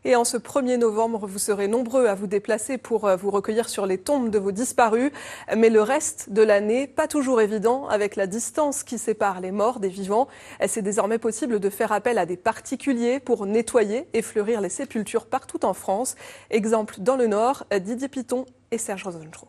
Et en ce 1er novembre, vous serez nombreux à vous déplacer pour vous recueillir sur les tombes de vos disparus. Mais le reste de l'année, pas toujours évident avec la distance qui sépare les morts des vivants. C'est désormais possible de faire appel à des particuliers pour nettoyer et fleurir les sépultures partout en France. Exemple dans le Nord, Didier Piton et Serge Rosenstro.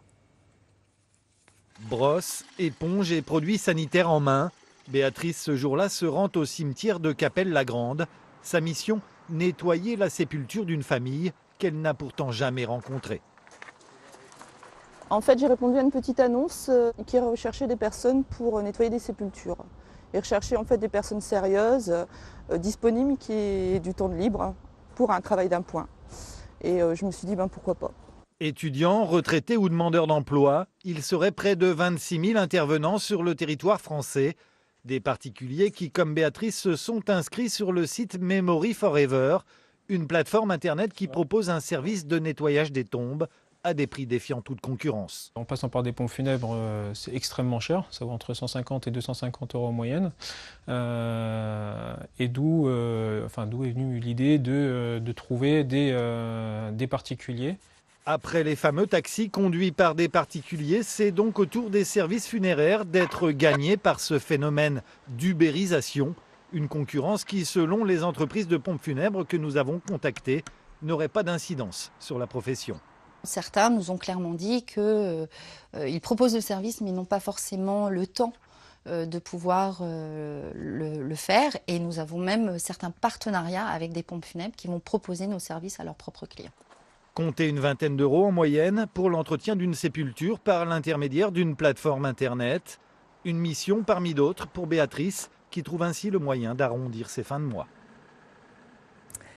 Brosse, éponge et produits sanitaires en main, Béatrice ce jour-là se rend au cimetière de Capelle-la-Grande. Sa mission, nettoyer la sépulture d'une famille qu'elle n'a pourtant jamais rencontrée. En fait, j'ai répondu à une petite annonce qui recherchait des personnes pour nettoyer des sépultures. Et rechercher en fait des personnes sérieuses, disponibles, qui aient du temps de libre pour un travail d'appoint. Et je me suis dit, pourquoi pas. Étudiants, retraités ou demandeurs d'emploi, il serait près de 26 000 intervenants sur le territoire français. Des particuliers qui, comme Béatrice, se sont inscrits sur le site Memory Forever, une plateforme internet qui propose un service de nettoyage des tombes à des prix défiant toute concurrence. En passant par des pompes funèbres, c'est extrêmement cher, ça vaut entre 150 et 250 € en moyenne. Et d'où est venue l'idée de trouver des particuliers. Après les fameux taxis conduits par des particuliers, c'est donc au tour des services funéraires d'être gagnés par ce phénomène d'ubérisation. Une concurrence qui, selon les entreprises de pompes funèbres que nous avons contactées, n'aurait pas d'incidence sur la profession. Certains nous ont clairement dit qu'ils proposent le service mais ils n'ont pas forcément le temps de pouvoir le faire. Et nous avons même certains partenariats avec des pompes funèbres qui vont proposer nos services à leurs propres clients. Comptez une vingtaine d'euros en moyenne pour l'entretien d'une sépulture par l'intermédiaire d'une plateforme internet. Une mission parmi d'autres pour Béatrice qui trouve ainsi le moyen d'arrondir ses fins de mois.